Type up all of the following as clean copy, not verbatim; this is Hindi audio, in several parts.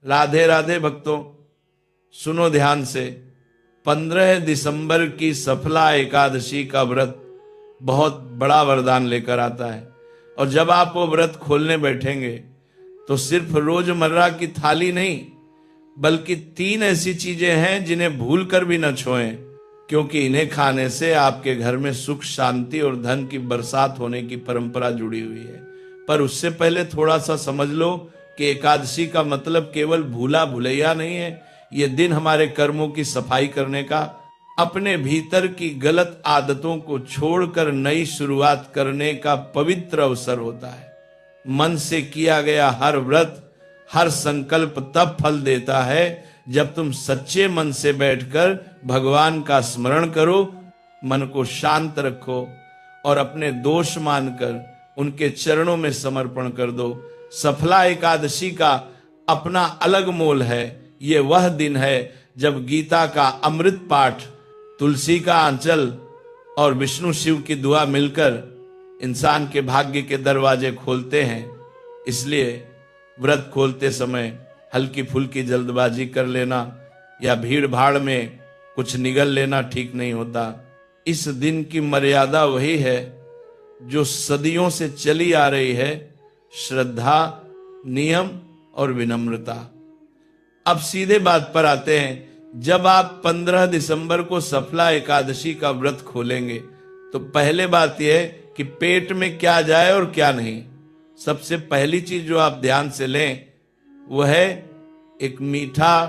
राधे राधे भक्तों, सुनो ध्यान से। 15 दिसंबर की सफला एकादशी का व्रत बहुत बड़ा वरदान लेकर आता है। और जब आप वो व्रत खोलने बैठेंगे तो सिर्फ रोजमर्रा की थाली नहीं, बल्कि 3 ऐसी चीजें हैं जिन्हें भूल कर भी न छोएं, क्योंकि इन्हें खाने से आपके घर में सुख, शांति और धन की बरसात होने की परंपरा जुड़ी हुई है। पर उससे पहले थोड़ा सा समझ लो कि एकादशी का मतलब केवल भूला भुलैया नहीं है। ये दिन हमारे कर्मों की सफाई करने का, अपने भीतर की गलत आदतों को छोड़कर नई शुरुआत करने का पवित्र अवसर होता है। मन से किया गया हर व्रत, हर संकल्प तब फल देता है जब तुम सच्चे मन से बैठकर भगवान का स्मरण करो, मन को शांत रखो और अपने दोष मानकर उनके चरणों में समर्पण कर दो। सफला एकादशी का अपना अलग मोल है। ये वह दिन है जब गीता का अमृत पाठ, तुलसी का आंचल और विष्णु शिव की दुआ मिलकर इंसान के भाग्य के दरवाजे खोलते हैं। इसलिए व्रत खोलते समय हल्की फुल्की जल्दबाजी कर लेना या भीड़ भाड़ में कुछ निगल लेना ठीक नहीं होता। इस दिन की मर्यादा वही है जो सदियों से चली आ रही है, श्रद्धा, नियम और विनम्रता। अब सीधे बात पर आते हैं। जब आप 15 दिसंबर को सफला एकादशी का व्रत खोलेंगे तो पहले बात यह है कि पेट में क्या जाए और क्या नहीं। सबसे पहली चीज जो आप ध्यान से लें वह है एक मीठा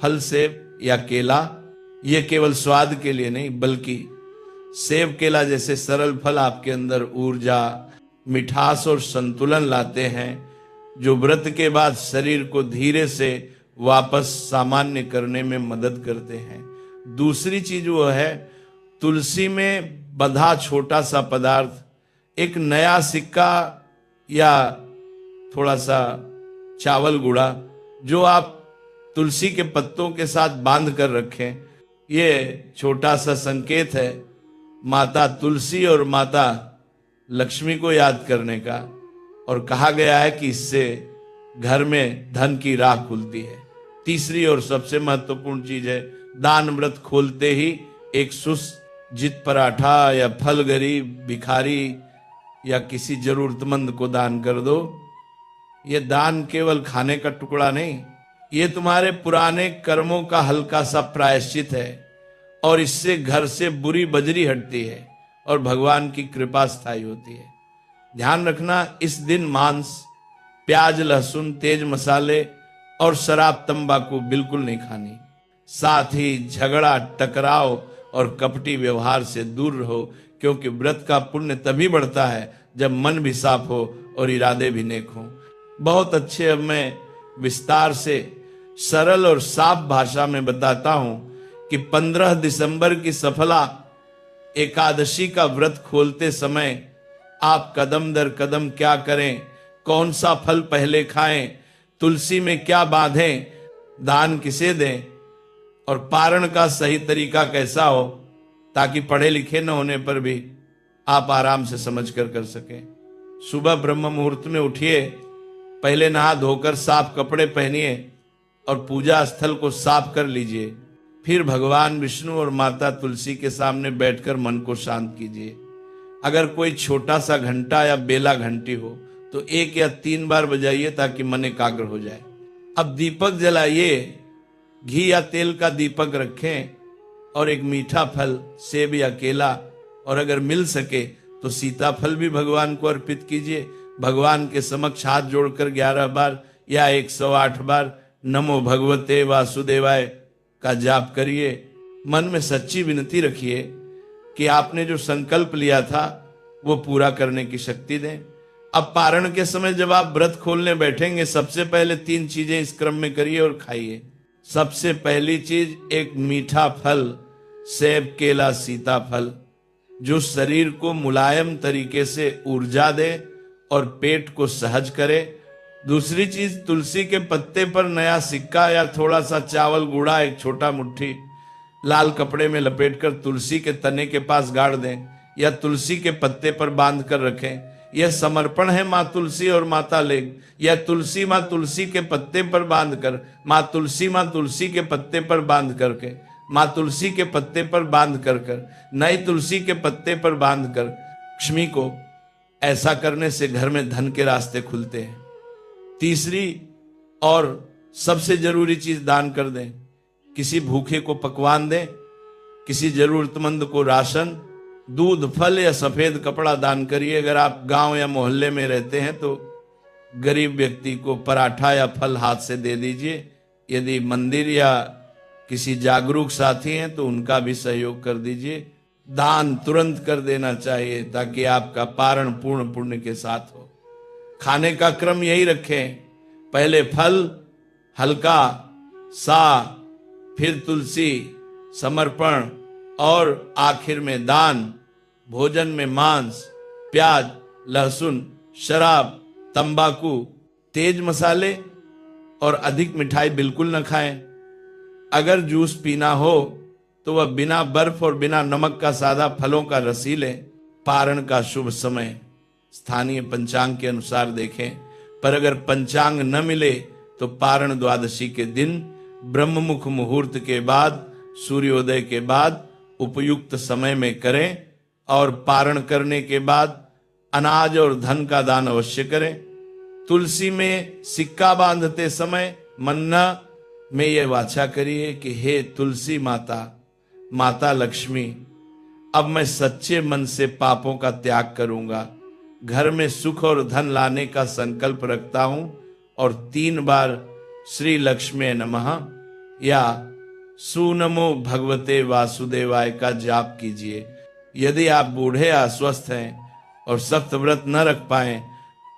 फल, सेब या केला। यह केवल स्वाद के लिए नहीं, बल्कि सेब केला जैसे सरल फल आपके अंदर ऊर्जा, मिठास और संतुलन लाते हैं, जो व्रत के बाद शरीर को धीरे से वापस सामान्य करने में मदद करते हैं। दूसरी चीज वो है तुलसी में बंधा छोटा सा पदार्थ, एक नया सिक्का या थोड़ा सा चावल गुड़ा, जो आप तुलसी के पत्तों के साथ बांध कर रखें। ये छोटा सा संकेत है माता तुलसी और माता लक्ष्मी को याद करने का। और कहा गया है कि इससे घर में धन की राह खुलती है। तीसरी और सबसे महत्वपूर्ण चीज है दान। व्रत खोलते ही एक सुसज्जित पराठा या फल गरीब, भिखारी या किसी जरूरतमंद को दान कर दो। ये दान केवल खाने का टुकड़ा नहीं, ये तुम्हारे पुराने कर्मों का हल्का सा प्रायश्चित है और इससे घर से बुरी बजरी हटती है और भगवान की कृपा स्थायी होती है। ध्यान रखना, इस दिन मांस, प्याज, लहसुन, तेज मसाले और शराब, तंबाकू बिल्कुल नहीं खानी। साथ ही झगड़ा, टकराव और कपटी व्यवहार से दूर रहो, क्योंकि व्रत का पुण्य तभी बढ़ता है जब मन भी साफ हो और इरादे भी नेक हो। बहुत अच्छे, अब मैं विस्तार से सरल और साफ भाषा में बताता हूं कि 15 दिसंबर की सफला एकादशी का व्रत खोलते समय आप कदम दर कदम क्या करें, कौन सा फल पहले खाएं, तुलसी में क्या बांधें, दान किसे दें और पारण का सही तरीका कैसा हो, ताकि पढ़े लिखे न होने पर भी आप आराम से समझ कर सकें। सुबह ब्रह्म मुहूर्त में उठिए, पहले नहा धोकर साफ कपड़े पहनिए और पूजा स्थल को साफ कर लीजिए। फिर भगवान विष्णु और माता तुलसी के सामने बैठकर मन को शांत कीजिए। अगर कोई छोटा सा घंटा या बेला घंटी हो तो 1 या 3 बार बजाइए ताकि मन एकाग्र हो जाए। अब दीपक जलाइए, घी या तेल का दीपक रखें और एक मीठा फल, सेब या केला, और अगर मिल सके तो सीताफल भी भगवान को अर्पित कीजिए। भगवान के समक्ष हाथ जोड़कर 11 बार या 108 बार नमो भगवते वासुदेवाय का जाप करिए। मन में सच्ची विनती रखिए कि आपने जो संकल्प लिया था वो पूरा करने की शक्ति दें। अब पारण के समय जब आप व्रत खोलने बैठेंगे, सबसे पहले 3 चीजें इस क्रम में करिए और खाइए। सबसे पहली चीज एक मीठा फल, सेब, केला, सीताफल, जो शरीर को मुलायम तरीके से ऊर्जा दे और पेट को सहज करे। दूसरी चीज तुलसी के पत्ते पर नया सिक्का या थोड़ा सा चावल गुड़ा, एक छोटा मुट्ठी लाल कपड़े में लपेटकर तुलसी के तने के पास गाड़ दें या तुलसी के पत्ते पर बांध कर रखें। यह समर्पण है माँ तुलसी और माता लेग। यह तुलसी माँ तुलसी के पत्ते पर बांध कर, माँ तुलसी के पत्ते पर बांध करके, माँ तुलसी के पत्ते पर बांध कर नई तुलसी के पत्ते पर बांध कर लक्ष्मी को, ऐसा करने से घर में धन के रास्ते खुलते हैं। तीसरी और सबसे जरूरी चीज, दान कर दें। किसी भूखे को पकवान दें, किसी जरूरतमंद को राशन, दूध, फल या सफेद कपड़ा दान करिए। अगर आप गांव या मोहल्ले में रहते हैं तो गरीब व्यक्ति को पराठा या फल हाथ से दे दीजिए। यदि मंदिर या किसी जागरूक साथी हैं तो उनका भी सहयोग कर दीजिए। दान तुरंत कर देना चाहिए ताकि आपका पारण पूर्ण पुण्य के साथ हो। खाने का क्रम यही रखें, पहले फल, हल्का सा, फिर तुलसी, समर्पण और आखिर में दान। भोजन में मांस, प्याज, लहसुन, शराब, तंबाकू, तेज मसाले और अधिक मिठाई बिल्कुल न खाएं। अगर जूस पीना हो तो वह बिना बर्फ और बिना नमक का सादा फलों का रस ही लें। पारण का शुभ समय स्थानीय पंचांग के अनुसार देखें, पर अगर पंचांग न मिले तो पारण द्वादशी के दिन ब्रह्ममुख मुहूर्त के बाद, सूर्योदय के बाद उपयुक्त समय में करें। और पारण करने के बाद अनाज और धन का दान अवश्य करें। तुलसी में सिक्का बांधते समय मन में यह वाचा करिए कि हे तुलसी माता, माता लक्ष्मी, अब मैं सच्चे मन से पापों का त्याग करूंगा, घर में सुख और धन लाने का संकल्प रखता हूं। और 3 बार श्री लक्ष्मी नमः या सुनमो भगवते वासुदेवाय का जाप कीजिए। यदि आप बूढ़े अस्वस्थ हैं और सख्त व्रत न रख पाए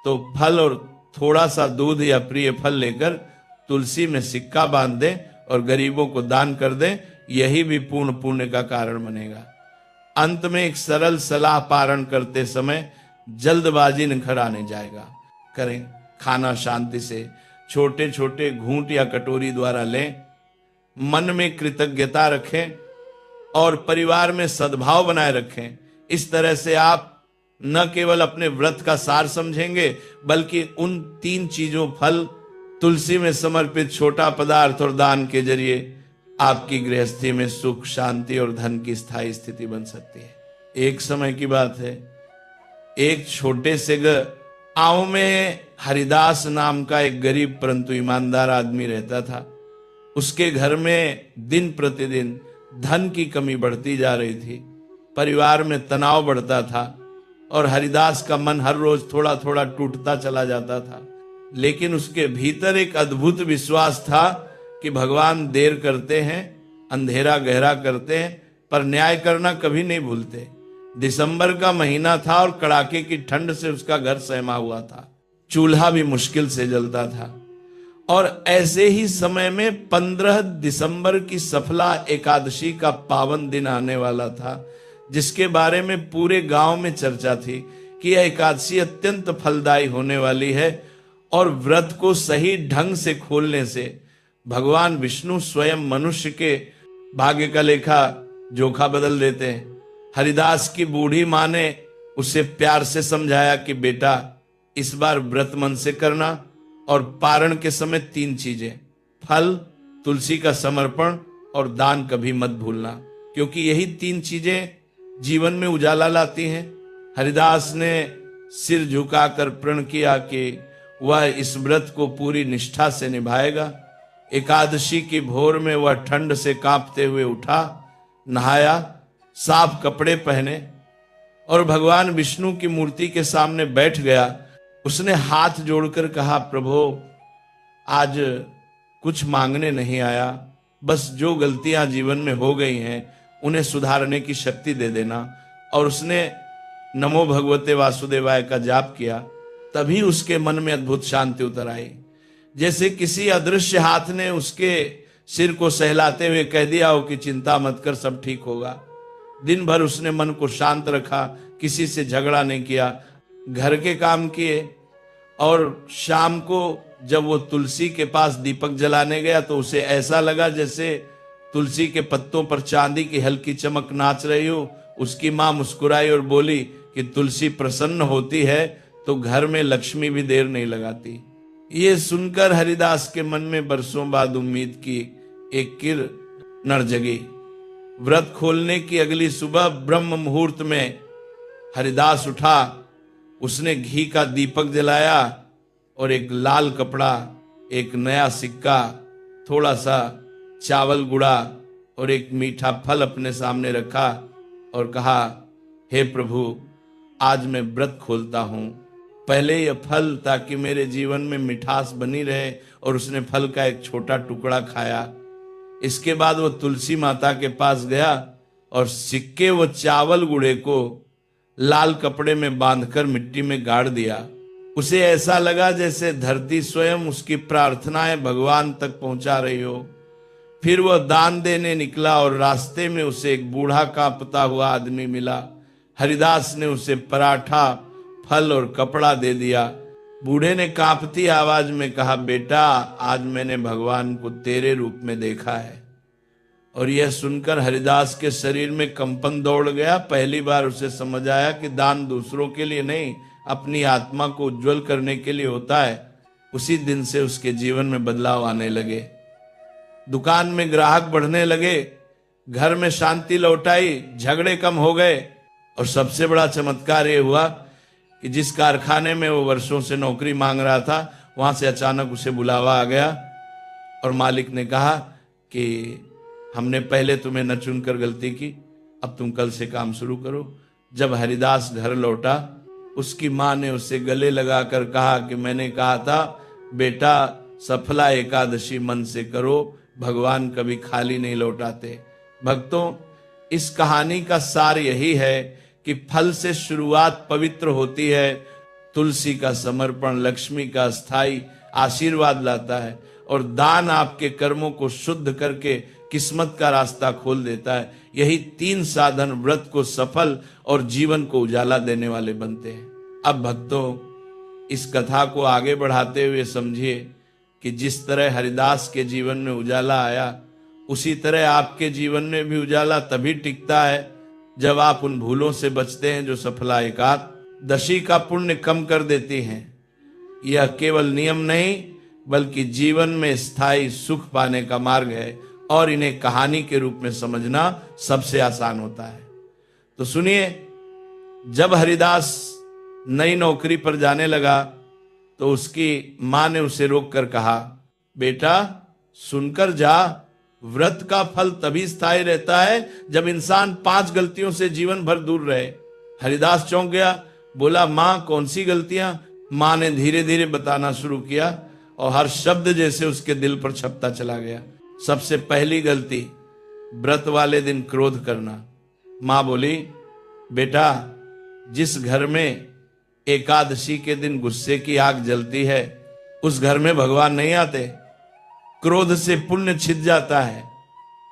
तो फल और थोड़ा सा दूध या प्रिय फल लेकर तुलसी में सिक्का बांध दें और गरीबों को दान कर दें। यही भी पूर्ण पुण्य का कारण बनेगा। अंत में एक सरल सलाह, पारण करते समय जल्दबाजी निखर आने जाएगा करें। खाना शांति से छोटे छोटे घूंट या कटोरी द्वारा लें। मन में कृतज्ञता रखें और परिवार में सद्भाव बनाए रखें। इस तरह से आप न केवल अपने व्रत का सार समझेंगे बल्कि उन 3 चीजों, फल, तुलसी में समर्पित छोटा पदार्थ और दान के जरिए आपकी गृहस्थी में सुख, शांति और धन की स्थायी स्थिति बन सकती है। एक समय की बात है, एक छोटे से गांव में हरिदास नाम का एक गरीब परंतु ईमानदार आदमी रहता था। उसके घर में दिन प्रतिदिन धन की कमी बढ़ती जा रही थी, परिवार में तनाव बढ़ता था और हरिदास का मन हर रोज थोड़ा थोड़ा टूटता चला जाता था। लेकिन उसके भीतर एक अद्भुत विश्वास था कि भगवान देर करते हैं, अंधेरा गहरा करते हैं, पर न्याय करना कभी नहीं भूलते। दिसंबर का महीना था और कड़ाके की ठंड से उसका घर सहमा हुआ था, चूल्हा भी मुश्किल से जलता था। और ऐसे ही समय में 15 दिसंबर की सफला एकादशी का पावन दिन आने वाला था, जिसके बारे में पूरे गांव में चर्चा थी कि यह एकादशी अत्यंत फलदायी होने वाली है और व्रत को सही ढंग से खोलने से भगवान विष्णु स्वयं मनुष्य के भाग्य का लेखा जोखा बदल देते हैं। हरिदास की बूढ़ी माँ ने उसे प्यार से समझाया कि बेटा, इस बार व्रत मन से करना और पारण के समय 3 चीजें, फल, तुलसी का समर्पण और दान कभी मत भूलना, क्योंकि यही 3 चीजें जीवन में उजाला लाती हैं। हरिदास ने सिर झुकाकर प्रण किया कि वह इस व्रत को पूरी निष्ठा से निभाएगा। एकादशी की भोर में वह ठंड से कांपते हुए उठा, नहाया, साफ कपड़े पहने और भगवान विष्णु की मूर्ति के सामने बैठ गया। उसने हाथ जोड़कर कहा, प्रभु, आज कुछ मांगने नहीं आया, बस जो गलतियां जीवन में हो गई हैं उन्हें सुधारने की शक्ति दे देना। और उसने नमो भगवते वासुदेवाय का जाप किया। तभी उसके मन में अद्भुत शांति उतर आई, जैसे किसी अदृश्य हाथ ने उसके सिर को सहलाते हुए कह दिया हो कि चिंता मत कर, सब ठीक होगा। दिन भर उसने मन को शांत रखा, किसी से झगड़ा नहीं किया, घर के काम किए। और शाम को जब वो तुलसी के पास दीपक जलाने गया तो उसे ऐसा लगा जैसे तुलसी के पत्तों पर चांदी की हल्की चमक नाच रही हो। उसकी माँ मुस्कुराई और बोली कि तुलसी प्रसन्न होती है तो घर में लक्ष्मी भी देर नहीं लगाती। ये सुनकर हरिदास के मन में बरसों बाद उम्मीद की एक किरण जगी। व्रत खोलने की अगली सुबह ब्रह्म मुहूर्त में हरिदास उठा, उसने घी का दीपक जलाया और एक लाल कपड़ा, एक नया सिक्का, थोड़ा सा चावल गुड़ा और एक मीठा फल अपने सामने रखा और कहा, हे प्रभु, आज मैं व्रत खोलता हूं। पहले यह फल ताकि मेरे जीवन में मिठास बनी रहे, और उसने फल का एक छोटा टुकड़ा खाया। इसके बाद वो तुलसी माता के पास गया और सिक्के व चावल गुड़े को लाल कपड़े में बांधकर मिट्टी में गाड़ दिया। उसे ऐसा लगा जैसे धरती स्वयं उसकी प्रार्थनाएं भगवान तक पहुंचा रही हो। फिर वह दान देने निकला और रास्ते में उसे एक बूढ़ा कांपता हुआ आदमी मिला। हरिदास ने उसे पराठा, फल और कपड़ा दे दिया। बूढ़े ने कांपती आवाज में कहा, बेटा, आज मैंने भगवान को तेरे रूप में देखा है। और यह सुनकर हरिदास के शरीर में कंपन दौड़ गया। पहली बार उसे समझ आया कि दान दूसरों के लिए नहीं, अपनी आत्मा को उज्जवल करने के लिए होता है। उसी दिन से उसके जीवन में बदलाव आने लगे। दुकान में ग्राहक बढ़ने लगे, घर में शांति लौट आई, झगड़े कम हो गए। और सबसे बड़ा चमत्कार ये हुआ कि जिस कारखाने में वो वर्षों से नौकरी मांग रहा था, वहां से अचानक उसे बुलावा आ गया और मालिक ने कहा कि हमने पहले तुम्हें न चुनकर गलती की, अब तुम कल से काम शुरू करो। जब हरिदास घर लौटा, उसकी मां ने उसे गले लगाकर कहा कि मैंने कहा था बेटा, सफला एकादशी मन से करो, भगवान कभी खाली नहीं लौटाते। भक्तों, इस कहानी का सार यही है कि फल से शुरुआत पवित्र होती है। तुलसी का समर्पण लक्ष्मी का स्थायी आशीर्वाद लाता है, और दान आपके कर्मों को शुद्ध करके किस्मत का रास्ता खोल देता है। यही 3 साधन व्रत को सफल और जीवन को उजाला देने वाले बनते हैं। अब भक्तों, इस कथा को आगे बढ़ाते हुए समझिए कि जिस तरह हरिदास के जीवन में उजाला आया, उसी तरह आपके जीवन में भी उजाला तभी टिकता है जब आप उन भूलों से बचते हैं जो सफला एकादशी का पुण्य कम कर देती हैं। यह केवल नियम नहीं, बल्कि जीवन में स्थायी सुख पाने का मार्ग है, और इन्हें कहानी के रूप में समझना सबसे आसान होता है। तो सुनिए, जब हरिदास नई नौकरी पर जाने लगा तो उसकी मां ने उसे रोककर कहा, बेटा, सुनकर जा, व्रत का फल तभी स्थायी रहता है जब इंसान 5 गलतियों से जीवन भर दूर रहे। हरिदास चौंक गया, बोला, मां, कौन सी गलतियां? मां ने धीरे धीरे बताना शुरू किया और हर शब्द जैसे उसके दिल पर छपता चला गया। सबसे पहली गलती, व्रत वाले दिन क्रोध करना। मां बोली, बेटा, जिस घर में एकादशी के दिन गुस्से की आग जलती है, उस घर में भगवान नहीं आते। क्रोध से पुण्य छिद जाता है।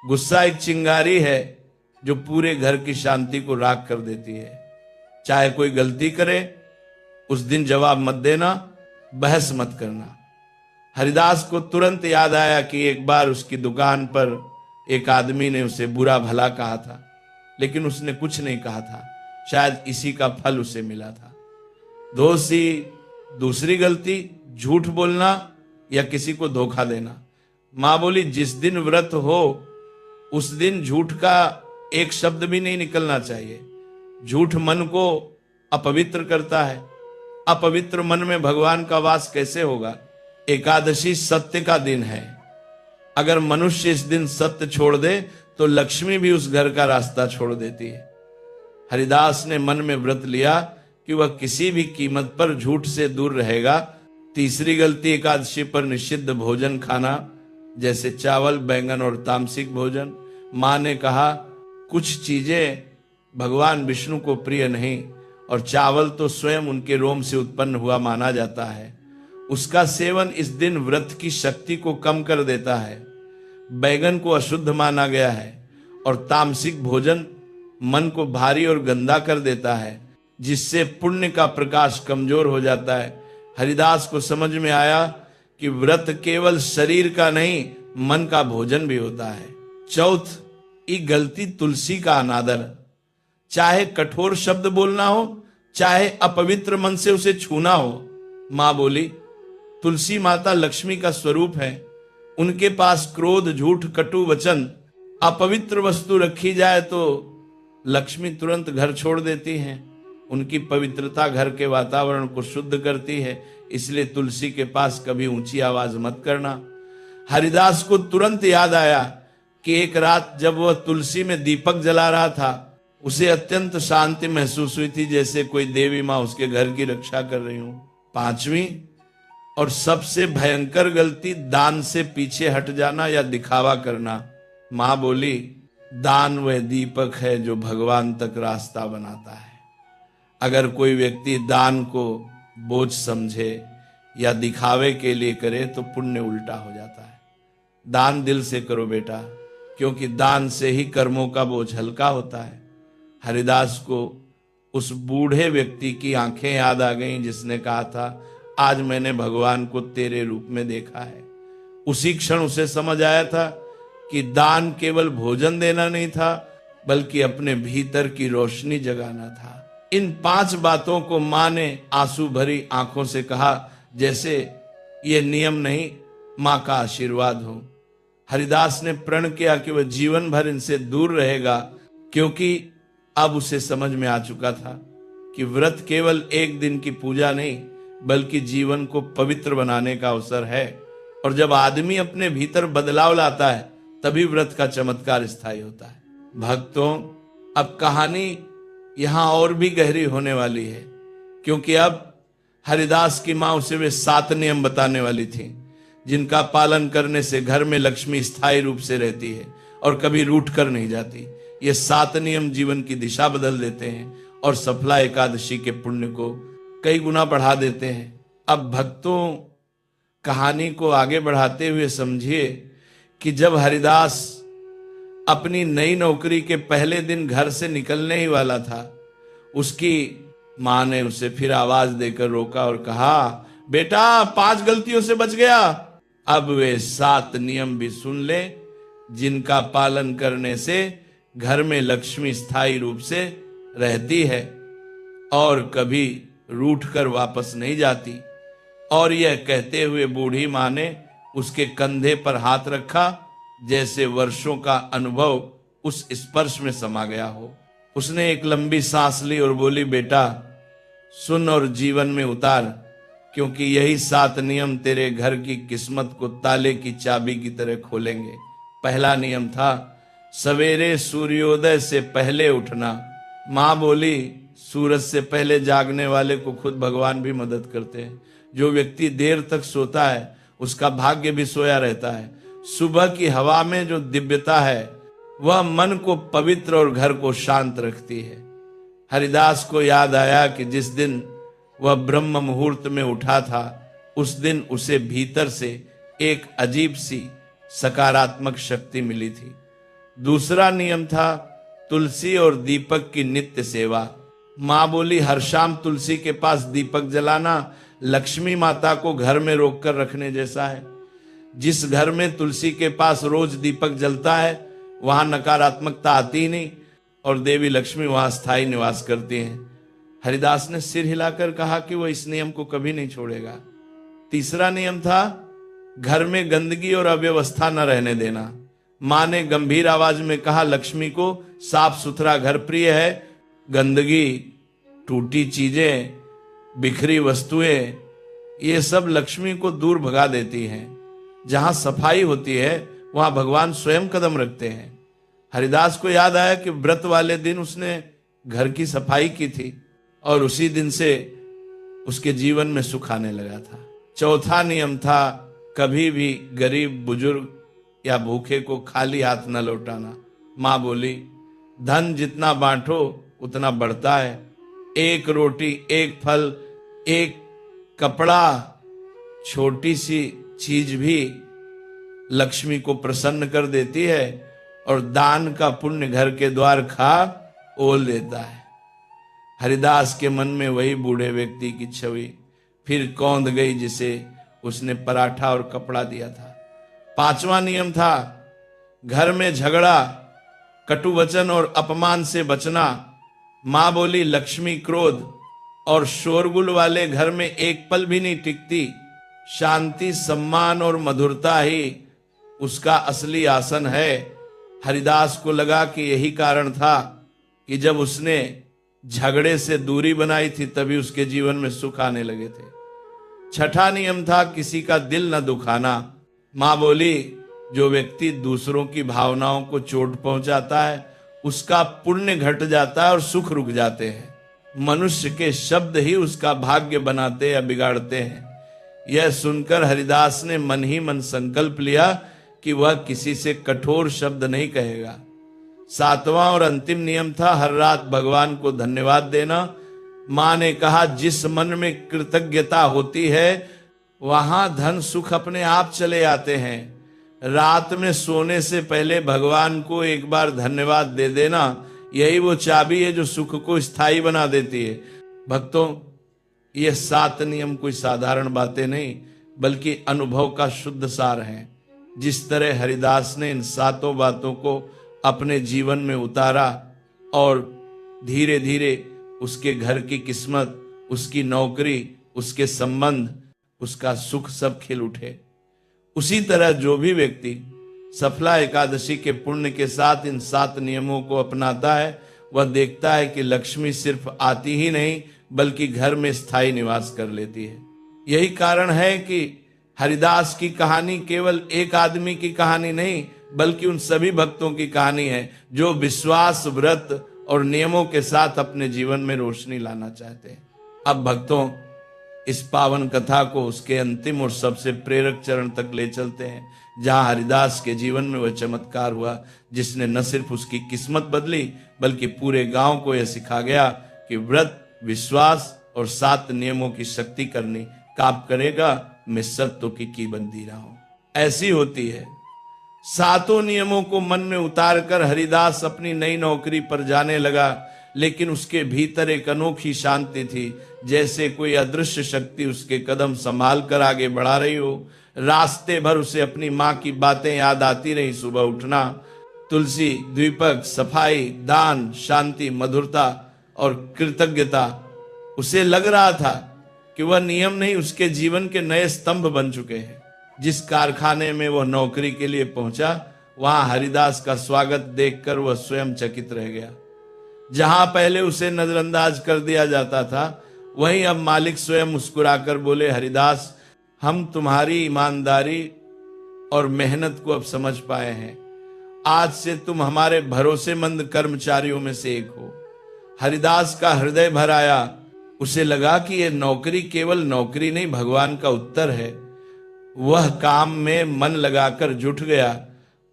गुस्सा एक चिंगारी है जो पूरे घर की शांति को राख कर देती है। चाहे कोई गलती करे, उस दिन जवाब मत देना, बहस मत करना। हरिदास को तुरंत याद आया कि एक बार उसकी दुकान पर एक आदमी ने उसे बुरा भला कहा था, लेकिन उसने कुछ नहीं कहा था। शायद इसी का फल उसे मिला था। दूसरी गलती, झूठ बोलना या किसी को धोखा देना। मां बोली, जिस दिन व्रत हो उस दिन झूठ का एक शब्द भी नहीं निकलना चाहिए। झूठ मन को अपवित्र करता है। अपवित्र मन में भगवान का वास कैसे होगा? एकादशी सत्य का दिन है। अगर मनुष्य इस दिन सत्य छोड़ दे तो लक्ष्मी भी उस घर का रास्ता छोड़ देती है। हरिदास ने मन में व्रत लिया कि वह किसी भी कीमत पर झूठ से दूर रहेगा। तीसरी गलती, एकादशी पर निषिद्ध भोजन खाना, जैसे चावल, बैंगन और तामसिक भोजन। मां ने कहा, कुछ चीजें भगवान विष्णु को प्रिय नहीं, और चावल तो स्वयं उनके रोम से उत्पन्न हुआ माना जाता है। उसका सेवन इस दिन व्रत की शक्ति को कम कर देता है। बैंगन को अशुद्ध माना गया है, और तामसिक भोजन मन को भारी और गंदा कर देता है, जिससे पुण्य का प्रकाश कमजोर हो जाता है। हरिदास को समझ में आया कि व्रत केवल शरीर का नहीं, मन का भोजन भी होता है। चौथ गलती, तुलसी का अनादर। चाहे कठोर शब्द बोलना हो चाहे अपवित्र मन से उसे छूना हो। मां बोली, तुलसी माता लक्ष्मी का स्वरूप है, उनके पास क्रोध, झूठ, कटु वचन, अपवित्र वस्तु रखी जाए तो लक्ष्मी तुरंत घर छोड़ देती हैं। उनकी पवित्रता घर के वातावरण को शुद्ध करती है, इसलिए तुलसी के पास कभी ऊंची आवाज मत करना। हरिदास को तुरंत याद आया कि एक रात जब वह तुलसी में दीपक जला रहा था, उसे अत्यंत शांति महसूस हुई थी, जैसे कोई देवी माँ उसके घर की रक्षा कर रही हूं। पांचवी और सबसे भयंकर गलती, दान से पीछे हट जाना या दिखावा करना। मां बोली, दान वह दीपक है जो भगवान तक रास्ता बनाता है। अगर कोई व्यक्ति दान को बोझ समझे या दिखावे के लिए करे तो पुण्य उल्टा हो जाता है। दान दिल से करो बेटा, क्योंकि दान से ही कर्मों का बोझ हल्का होता है। हरिदास को उस बूढ़े व्यक्ति की आंखें याद आ गईं जिसने कहा था, आज मैंने भगवान को तेरे रूप में देखा है। उसी क्षण उसे समझ आया था कि दान केवल भोजन देना नहीं था, बल्कि अपने भीतर की रोशनी जगाना था। इन 5 बातों को मां ने आंसू भरी आंखों से कहा, जैसे ये नियम नहीं, मां का आशीर्वाद हो। हरिदास ने प्रण किया कि वह जीवन भर इनसे दूर रहेगा, क्योंकि अब उसे समझ में आ चुका था कि व्रत केवल एक दिन की पूजा नहीं, बल्कि जीवन को पवित्र बनाने का अवसर है। और जब आदमी अपने भीतर बदलाव लाता है, तभी व्रत का चमत्कार स्थायी होता है। भक्तों, अब कहानी यहां और भी गहरी होने वाली है, क्योंकि अब हरिदास की मां उसे वे 7 नियम बताने वाली थी, जिनका पालन करने से घर में लक्ष्मी स्थायी रूप से रहती है और कभी रूठ कर नहीं जाती। ये 7 नियम जीवन की दिशा बदल देते हैं और सफला एकादशी के पुण्य को कई गुना बढ़ा देते हैं। अब भक्तों, कहानी को आगे बढ़ाते हुए समझिए कि जब हरिदास अपनी नई नौकरी के पहले दिन घर से निकलने ही वाला था, उसकी मां ने उसे फिर आवाज देकर रोका और कहा, बेटा 5 गलतियों से बच गया, अब वे 7 नियम भी सुन ले, जिनका पालन करने से घर में लक्ष्मी स्थायी रूप से रहती है और कभी रूठ कर वापस नहीं जाती। और यह कहते हुए बूढ़ी मां ने उसके कंधे पर हाथ रखा, जैसे वर्षों का अनुभव उस स्पर्श में समा गया हो। उसने एक लंबी सांस ली और बोली, बेटा सुन और जीवन में उतार, क्योंकि यही 7 नियम तेरे घर की किस्मत को ताले की चाबी की तरह खोलेंगे। पहला नियम था सवेरे सूर्योदय से पहले उठना। मां बोली, सूरज से पहले जागने वाले को खुद भगवान भी मदद करते हैं। जो व्यक्ति देर तक सोता है, उसका भाग्य भी सोया रहता है। सुबह की हवा में जो दिव्यता है, वह मन को पवित्र और घर को शांत रखती है। हरिदास को याद आया कि जिस दिन वह ब्रह्म मुहूर्त में उठा था, उस दिन उसे भीतर से एक अजीब सी सकारात्मक शक्ति मिली थी। दूसरा नियम था तुलसी और दीपक की नित्य सेवा। मां बोली, हर शाम तुलसी के पास दीपक जलाना लक्ष्मी माता को घर में रोक कर रखने जैसा है। जिस घर में तुलसी के पास रोज दीपक जलता है, वहां नकारात्मकता आती ही नहीं और देवी लक्ष्मी वहां स्थायी निवास करती हैं। हरिदास ने सिर हिलाकर कहा कि वो इस नियम को कभी नहीं छोड़ेगा। तीसरा नियम था घर में गंदगी और अव्यवस्था न रहने देना। मां ने गंभीर आवाज में कहा, लक्ष्मी को साफ सुथरा घर प्रिय है। गंदगी, टूटी चीजें, बिखरी वस्तुएं, ये सब लक्ष्मी को दूर भगा देती हैं। जहां सफाई होती है, वहां भगवान स्वयं कदम रखते हैं। हरिदास को याद आया कि व्रत वाले दिन उसने घर की सफाई की थी और उसी दिन से उसके जीवन में सुख आने लगा था। चौथा नियम था कभी भी गरीब, बुजुर्ग या भूखे को खाली हाथ न लौटाना। मां बोली, धन जितना बांटो उतना बढ़ता है। एक रोटी, एक फल, एक कपड़ा, छोटी सी चीज भी लक्ष्मी को प्रसन्न कर देती है और दान का पुण्य घर के द्वार खा ओल देता है। हरिदास के मन में वही बूढ़े व्यक्ति की छवि फिर कौंध गई जिसे उसने पराठा और कपड़ा दिया था। 5वां नियम था घर में झगड़ा, कटु वचन और अपमान से बचना। मां बोली, लक्ष्मी क्रोध, और शोरगुल वाले घर में एक पल भी नहीं टिकती। शांति, सम्मान और मधुरता ही उसका असली आसन है। हरिदास को लगा कि यही कारण था कि जब उसने झगड़े से दूरी बनाई थी तभी उसके जीवन में सुख आने लगे थे। छठा नियम था किसी का दिल न दुखाना। मां बोली, जो व्यक्ति दूसरों की भावनाओं को चोट पहुंचाता है उसका पुण्य घट जाता है और सुख रुक जाते हैं। मनुष्य के शब्द ही उसका भाग्य बनाते या बिगाड़ते हैं। यह सुनकर हरिदास ने मन ही मन संकल्प लिया कि वह किसी से कठोर शब्द नहीं कहेगा। सातवां और अंतिम नियम था हर रात भगवान को धन्यवाद देना। मां ने कहा, जिस मन में कृतज्ञता होती है वहां धन सुख अपने आप चले आते हैं। रात में सोने से पहले भगवान को एक बार धन्यवाद दे देना, यही वो चाबी है जो सुख को स्थायी बना देती है। भक्तों, ये 7 नियम कोई साधारण बातें नहीं बल्कि अनुभव का शुद्ध सार है। जिस तरह हरिदास ने इन 7 बातों को अपने जीवन में उतारा और धीरे धीरे उसके घर की किस्मत, उसकी नौकरी, उसके संबंध, उसका सुख सब खिल उठे। उसी तरह जो भी व्यक्ति सफला एकादशी के पुण्य के साथ इन 7 नियमों को अपनाता है वह देखता है कि लक्ष्मी सिर्फ आती ही नहीं बल्कि घर में स्थायी निवास कर लेती है। यही कारण है कि हरिदास की कहानी केवल एक आदमी की कहानी नहीं बल्कि उन सभी भक्तों की कहानी है जो विश्वास, व्रत और नियमों के साथ अपने जीवन में रोशनी लाना चाहते हैं। अब भक्तों, इस पावन कथा को उसके अंतिम और सबसे प्रेरक चरण तक ले चलते हैं, जहां हरिदास के जीवन में वह चमत्कार हुआ जिसने न सिर्फ उसकी किस्मत बदली बल्कि पूरे गांव को यह सिखा गया कि व्रत, विश्वास और 7 नियमों की शक्ति करनी काम करेगा, मैं सत्यों की बंदी रहा हूं। ऐसी होती है। 7 नियमों को मन में उतार कर हरिदास अपनी नई नौकरी पर जाने लगा, लेकिन उसके भीतर एक अनोखी शांति थी, जैसे कोई अदृश्य शक्ति उसके कदम संभाल कर आगे बढ़ा रही हो। रास्ते भर उसे अपनी माँ की बातें याद आती रही। सुबह उठना, तुलसी, दीपक, सफाई, दान, शांति, मधुरता और कृतज्ञता। उसे लग रहा था कि वह नियम नहीं, उसके जीवन के नए स्तंभ बन चुके हैं। जिस कारखाने में वह नौकरी के लिए पहुंचा वहां हरिदास का स्वागत देखकर वह स्वयं चकित रह गया। जहां पहले उसे नजरअंदाज कर दिया जाता था वहीं अब मालिक स्वयं मुस्कुराकर बोले, हरिदास, हम तुम्हारी ईमानदारी और मेहनत को अब समझ पाए हैं। आज से तुम हमारे भरोसेमंद कर्मचारियों में से एक हो। हरिदास का हृदय भर आया। उसे लगा कि यह नौकरी केवल नौकरी नहीं, भगवान का उत्तर है। वह काम में मन लगाकर जुट गया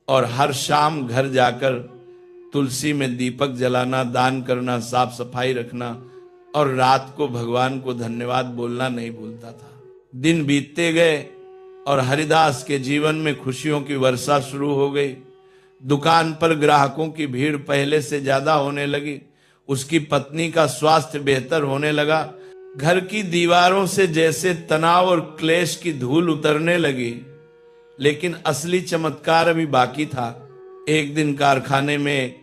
और हर शाम घर जाकर तुलसी में दीपक जलाना, दान करना, साफ सफाई रखना और रात को भगवान को धन्यवाद बोलना नहीं भूलता था। दिन बीतते गए और हरिदास के जीवन में खुशियों की वर्षा शुरू हो गई। दुकान पर ग्राहकों की भीड़ पहले से ज्यादा होने लगी। उसकी पत्नी का स्वास्थ्य बेहतर होने लगा। घर की दीवारों से जैसे तनाव और क्लेश की धूल उतरने लगी। लेकिन असली चमत्कार अभी बाकी था। एक दिन कारखाने में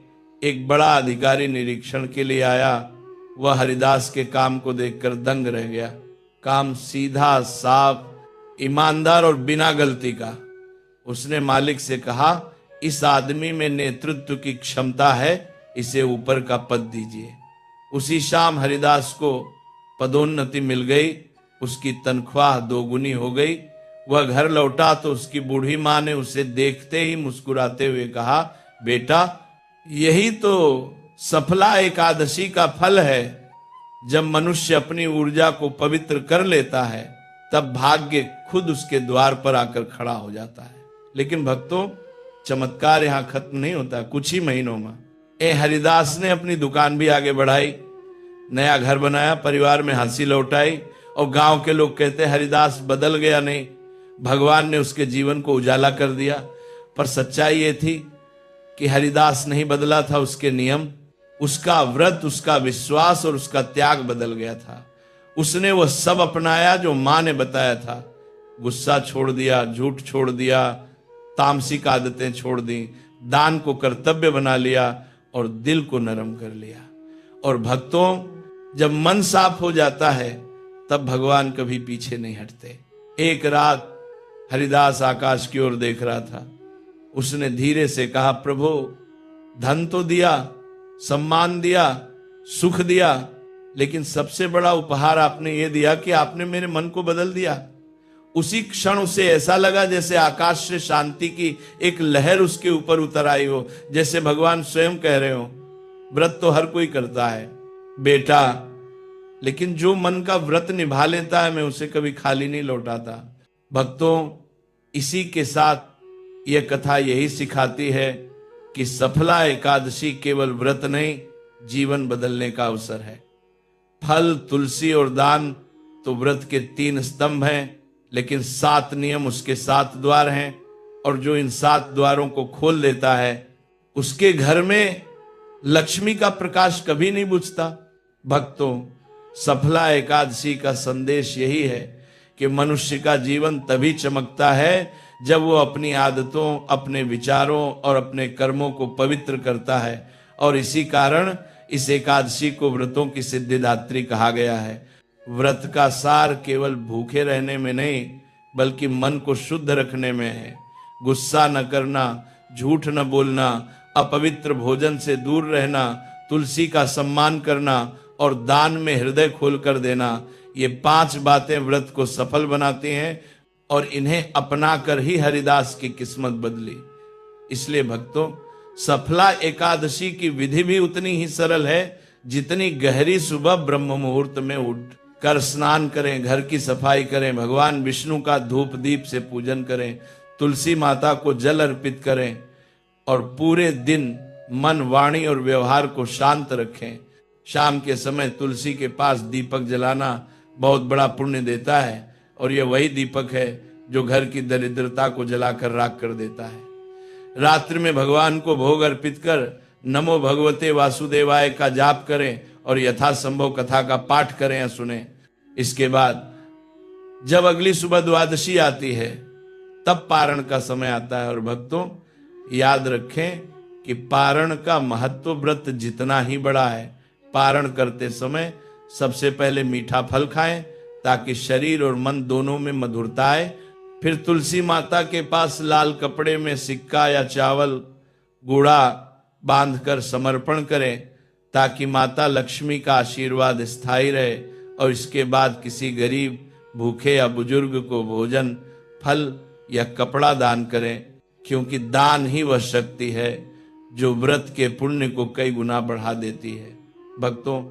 एक बड़ा अधिकारी निरीक्षण के लिए आया। वह हरिदास के काम को देखकर दंग रह गया। काम सीधा, साफ, ईमानदार और बिना गलती का। उसने मालिक से कहा, इस आदमी में नेतृत्व की क्षमता है, इसे ऊपर का पद दीजिए। उसी शाम हरिदास को पदोन्नति मिल गई। उसकी तनख्वाह 2 गुनी हो गई। वह घर लौटा तो उसकी बूढ़ी माँ ने उसे देखते ही मुस्कुराते हुए कहा, बेटा, यही तो सफला एकादशी का फल है। जब मनुष्य अपनी ऊर्जा को पवित्र कर लेता है तब भाग्य खुद उसके द्वार पर आकर खड़ा हो जाता है। लेकिन भक्तों, चमत्कार यहाँ खत्म नहीं होता। कुछ ही महीनों में हरिदास ने अपनी दुकान भी आगे बढ़ाई, नया घर बनाया, परिवार में हंसी लौटाई और गांव के लोग कहते हरिदास बदल गया नहीं, भगवान ने उसके जीवन को उजाला कर दिया। पर सच्चाई ये थी कि हरिदास नहीं बदला था, उसके नियम, उसका व्रत, उसका विश्वास और उसका त्याग बदल गया था। उसने वह सब अपनाया जो मां ने बताया था। गुस्सा छोड़ दिया, झूठ छोड़ दिया, तामसिक आदतें छोड़ दी, दान को कर्तव्य बना लिया और दिल को नरम कर लिया। और भक्तों, जब मन साफ हो जाता है तब भगवान कभी पीछे नहीं हटते। एक रात हरिदास आकाश की ओर देख रहा था। उसने धीरे से कहा, प्रभु धन तो दिया, सम्मान दिया, सुख दिया, लेकिन सबसे बड़ा उपहार आपने ये दिया कि आपने मेरे मन को बदल दिया। उसी क्षण उसे ऐसा लगा जैसे आकाश से शांति की एक लहर उसके ऊपर उतर आई हो, जैसे भगवान स्वयं कह रहे हो, व्रत तो हर कोई करता है बेटा, लेकिन जो मन का व्रत निभा लेता है मैं उसे कभी खाली नहीं लौटाता। भक्तों, इसी के साथ यह कथा यही सिखाती है कि सफला एकादशी केवल व्रत नहीं, जीवन बदलने का अवसर है। फल, तुलसी और दान तो व्रत के 3 स्तंभ हैं, लेकिन 7 नियम उसके 7 द्वार हैं, और जो इन 7 द्वारों को खोल देता है उसके घर में लक्ष्मी का प्रकाश कभी नहीं बुझता। भक्तों, सफला एकादशी का संदेश यही है कि मनुष्य का जीवन तभी चमकता है जब वो अपनी आदतों, अपने विचारों और अपने कर्मों को पवित्र करता है। और इसी कारण इस एकादशी को व्रतों की सिद्धिदात्री कहा गया है। व्रत का सार केवल भूखे रहने में नहीं, बल्कि मन को शुद्ध रखने में है। गुस्सा न करना, झूठ न बोलना, अपवित्र भोजन से दूर रहना, तुलसी का सम्मान करना और दान में हृदय खोल कर देना, ये 5 बातें व्रत को सफल बनाती हैं, और इन्हें अपनाकर ही हरिदास की किस्मत बदली। इसलिए भक्तों, सफला एकादशी की विधि भी उतनी ही सरल है जितनी गहरी सुबह ब्रह्म मुहूर्त में उठ कर स्नान करें, घर की सफाई करें, भगवान विष्णु का धूप दीप से पूजन करें, तुलसी माता को जल अर्पित करें और पूरे दिन मन, वाणी और व्यवहार को शांत रखें। शाम के समय तुलसी के पास दीपक जलाना बहुत बड़ा पुण्य देता है, और यह वही दीपक है जो घर की दरिद्रता को जलाकर राख कर देता है। रात्रि में भगवान को भोग अर्पित कर नमो भगवते वासुदेवाय का जाप करें और यथासंभव कथा का पाठ करें या सुने। इसके बाद जब अगली सुबह द्वादशी आती है तब पारण का समय आता है। और भक्तों, याद रखें कि पारण का महत्व व्रत जितना ही बड़ा है। पारण करते समय सबसे पहले मीठा फल खाएं ताकि शरीर और मन दोनों में मधुरता आए। फिर तुलसी माता के पास लाल कपड़े में सिक्का या चावल, गुड़ा बांधकर समर्पण करें ताकि माता लक्ष्मी का आशीर्वाद स्थायी रहे। और इसके बाद किसी गरीब, भूखे या बुजुर्ग को भोजन, फल या कपड़ा दान करें, क्योंकि दान ही वह शक्ति है जो व्रत के पुण्य को कई गुना बढ़ा देती है। भक्तों,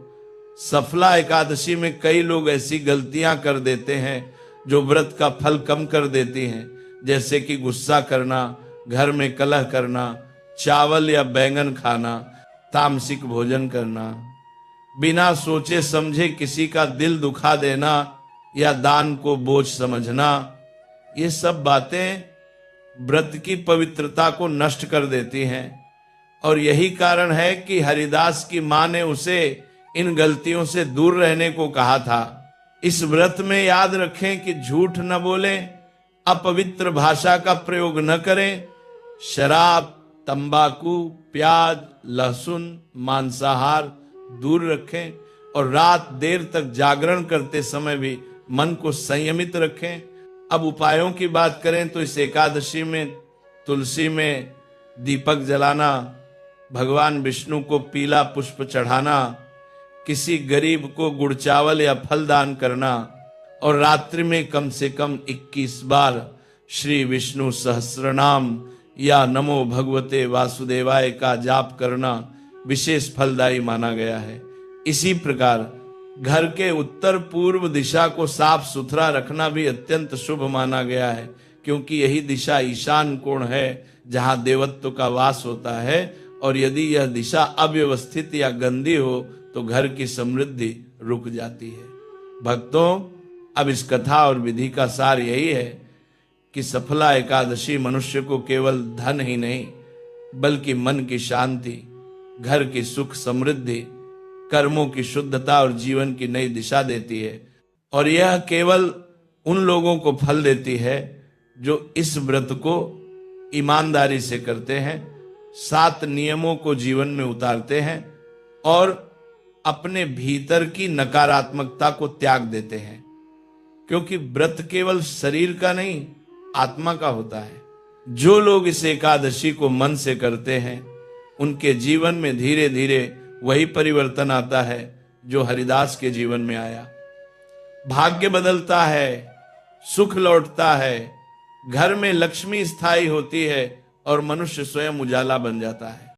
सफला एकादशी में कई लोग ऐसी गलतियां कर देते हैं जो व्रत का फल कम कर देती हैं, जैसे कि गुस्सा करना, घर में कलह करना, चावल या बैंगन खाना, तामसिक भोजन करना, बिना सोचे समझे किसी का दिल दुखा देना या दान को बोझ समझना। ये सब बातें व्रत की पवित्रता को नष्ट कर देती हैं, और यही कारण है कि हरिदास की मां ने उसे इन गलतियों से दूर रहने को कहा था। इस व्रत में याद रखें कि झूठ न बोलें, अपवित्र भाषा का प्रयोग न करें, शराब, तंबाकू, प्याज, लहसुन, मांसाहार दूर रखें, और रात देर तक जागरण करते समय भी मन को संयमित रखें। अब उपायों की बात करें तो इस एकादशी में तुलसी में दीपक जलाना, भगवान विष्णु को पीला पुष्प चढ़ाना, किसी गरीब को गुड़ चावल या फल दान करना, और रात्रि में कम से कम 21 बार श्री विष्णु सहस्रनाम या नमो भगवते वासुदेवाय का जाप करना विशेष फलदायी माना गया है। इसी प्रकार घर के उत्तर पूर्व दिशा को साफ सुथरा रखना भी अत्यंत शुभ माना गया है, क्योंकि यही दिशा ईशान कोण है जहां देवत्व का वास होता है, और यदि यह दिशा अव्यवस्थित या गंदी हो तो घर की समृद्धि रुक जाती है। भक्तों, अब इस कथा और विधि का सार यही है कि सफला एकादशी मनुष्य को केवल धन ही नहीं, बल्कि मन की शांति, घर की सुख समृद्धि, कर्मों की शुद्धता और जीवन की नई दिशा देती है। और यह केवल उन लोगों को फल देती है जो इस व्रत को ईमानदारी से करते हैं, 7 नियमों को जीवन में उतारते हैं और अपने भीतर की नकारात्मकता को त्याग देते हैं, क्योंकि व्रत केवल शरीर का नहीं, आत्मा का होता है। जो लोग इस एकादशी को मन से करते हैं, उनके जीवन में धीरे धीरे वही परिवर्तन आता है जो हरिदास के जीवन में आया। भाग्य बदलता है, सुख लौटता है, घर में लक्ष्मी स्थायी होती है और मनुष्य स्वयं उजाला बन जाता है।